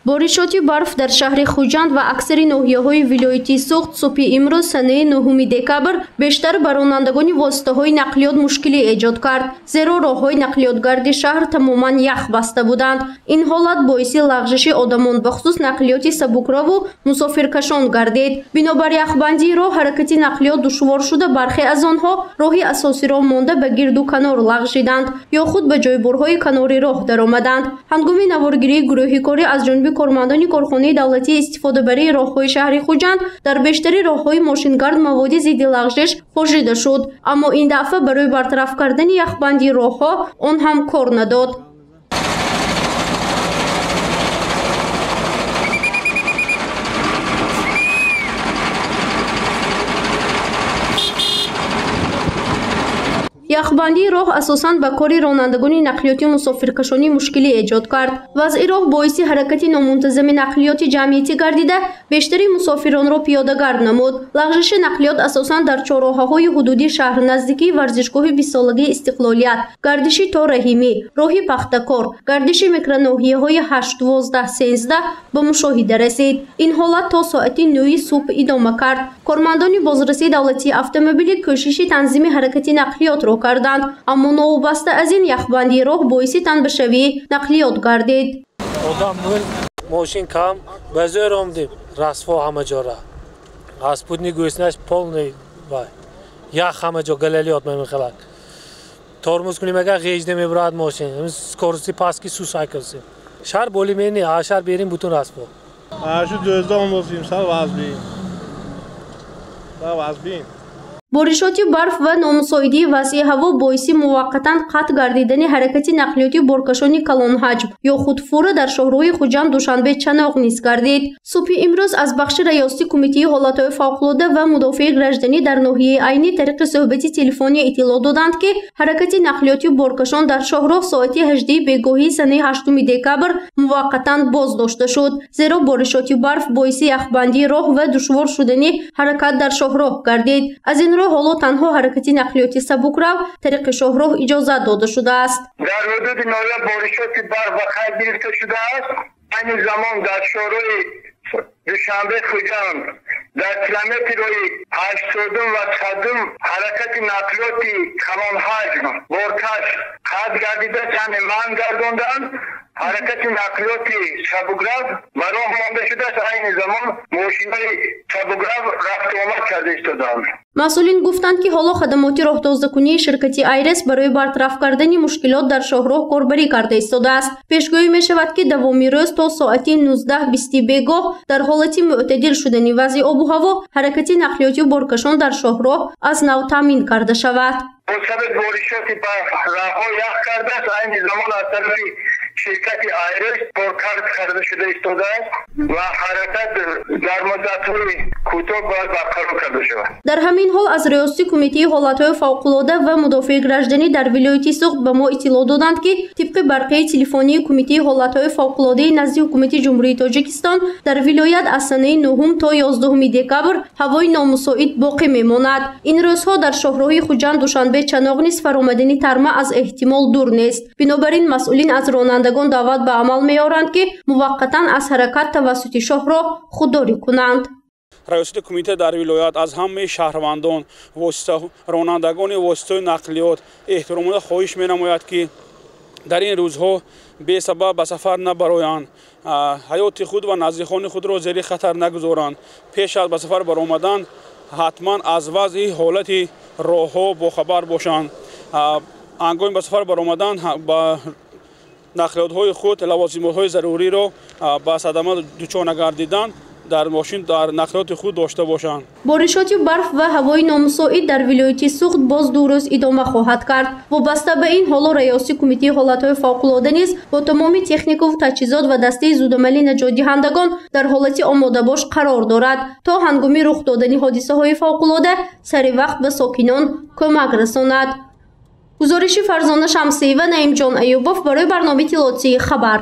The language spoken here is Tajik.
боришоти барф дар шаҳри Хуҷанд ва аксари ноҳияҳои вилояти Суғд субҳи имрӯз санаи 9 декабр бештар ба ронандагони воситаҳои нақлиёт мушкилӣ эҷод кард, зеро роҳҳои нақлиётгарди шаҳр тамоман ях баста буданд. Ин ҳолат боиси лағжиши одамон бахусус нақлиёти сабукраву мусофиркашон гардид. Бинобар яхбандии роҳ ҳаракати нақлиёт душвор шуда бархе аз онҳо роҳи асосиро монда ба гирду канор лағжиданд ё худ ба ҷойбурҳои канори роҳ даромаданд. Ҳангоми наворгирии гурӯҳи корӣ аз ҷониби кормандони корхонаи давлатии истифодабарии роҳҳои шаҳри Хуҷанд дар бештари роҳҳои мошингард маводи зидди лағжиш хожида шуд, аммо ин дафъа барои бартараф кардани яхбандии роҳҳо он ҳам кор надод. яхбандии роҳ асосан ба кори ронандагони нақлиёти мусофиркашонӣ мушкилӣ эҷод кард. вазъи роҳ боиси ҳаракати номунтазами нақлиёти ҷамъиятӣ гардида бештари мусофиронро пиёдагард намуд. лағжиши нақлиёт асосан дар чорроҳаҳои ҳудуди шаҳр наздикии варзишгоҳи бисолагии Истиқлолият, гардиши то Раҳимӣ, роҳи Пахтакор, гардиши микроноҳияҳои 8, 12, 13 ба мушоҳида расид. ин ҳолат то соати 9 субҳ идома кард. кормандони бозрасии давлатии автомобилӣ кӯшиши танзими ҳаракати нақлиётро карданд, аммо новобаста аз ин яхбандии роҳ боиси танбашавии нақлиёт гардид. Одам мӯл, мошин кам, ба зӯр омдем, расво ҳама ҷора. Гаспудни гӯснаш полный вай. Ях ҳама ҷо галалиёт мемехалад. Тормоз кунем ага ғежда мебарад мошин. Скорости паски сусай касем. Шар боли мени, ашар берим бутун расво. Ашу дӯзда ондозим сар вазбин. Ба вазбин. боришоти барф ва номусоидии вазъи ҳаво боиси муваққатан қатъ гардидани ҳаракати нақлиёти боркашони калонҳаҷм ё худфура дар шоҳроҳи Хуҷанд Душанбе Чаноғ низ гардид. субҳи имрӯз аз бахши раёсати кумитаи ҳолатҳои фавқулода ва мудофиаи гражданӣ дар ноҳияи Айнӣ тариқи суҳбати телефонӣ иттилоъ доданд ки ҳаракати нақлиёти боркашон дар шоҳроҳ соати 18 бегоҳии санаи 8 декабр муваққатан боз дошта шуд, зеро боришоти барф боиси яхбандии роҳ ва душвор шудани ҳаракат дар шоҳроҳ гардид. аз ин ҳоло танҳо ҳаракати нақлиёти сабукрав тариқи шоҳроҳ иҷозат дода шудааст. дар ҳудуди ноябр боришоти барф ва қайд гирифта шудааст. айни замон дар шоҳрои Душанбе Хуҷанд дар километри роҳи 80 ва 100 ҳаракати нақлиёти калонҳаҷм боркаш қатъ гардида чанд манъ гардонданд. ҳаракати нақлиёти сабукрав ба роҳ монда шудааст. айни замон мошинаи сабукрав рафту омад карда истоданд. масъулин гуфтанд ки ҳоло хадамоти роҳдозакунии ширкати Айрес барои бартараф кардани мушкилот дар шоҳроҳ корбарӣ карда истодааст. пешгӯӣ мешавад ки давоми рӯз то соати 19:20 бегоҳ дар ҳолати мӯътадил шудани вазъи обу ҳаво ҳаракати нақлиёти боркашон дар шоҳроҳ аз нав таъмин карда шавад. бо сабаби боришоти барф раҳҳо ях кардааст. айни замон аз тарафи ширкати Айрес боркард карда шуда истодааст ва ҳаракат дар муддатҳои кӯтоҳ бояд барқарор карда шавад. дар ҳамин ҳол аз раёсати кумитаи ҳолатҳои фавқулода ва мудофиаи гражданӣ дар вилояти Суғд ба мо иттилоъ доданд ки тибқи барқияи телефонии кумитаи ҳолатҳои фавқулодаи назди ҳукумати ҷумҳурии Тоҷикистон дар вилоят аз санаи 9 то 11 декабр ҳавои номусоид боқӣ мемонад. ин рӯзҳо дар шоҳроҳи Хуҷанд Душанбе Чаноғ низ фаромадани тарма аз эҳтимол дур нест. бинобар ин масъулин аз ронандагон даъват ба амал меоранд ки муваққатан аз ҳаракат тавассути шоҳроҳ худдорӣ кунанд. раёсати кумита дар вилоят аз ҳамаи шаҳрвандон ронандагони воситаҳои нақлиёт эҳтиромона хоҳиш менамояд ки дар ин рӯзҳо бесабаб ба сафар набароянд, ҳаёти худ ва наздикони худро зери хатар нагузоранд. пеш аз ба сафар баромадан ҳатман аз вазъи ҳолати роҳҳо бохабар бошанд. ҳангоми ба сафар баромадан ба нақлиётҳои худ лавозимотҳои заруриро ба садама дучор нагардидан дар мошин дар нақлиёти худ дошта бошанд. боришоти барф ва ҳавои номусоид дар вилояти Суғд боз 2 рӯз идома хоҳад кард. вобаста ба ин ҳоло раёсати кумитаи ҳолатҳои фавқулода низ бо тамоми техникаву таҷҳизот ва дастаи зудамалии наҷотдиҳандагон дар ҳолати омодабош қарор дорад то ҳангоми рух додани ҳодисаҳои фавқулода саривақт ба сокинон кӯмак расонад. гузориши Фарзона Шамсиева, Наимҷон Аюбов барои барномаи Тилотсии Хабар.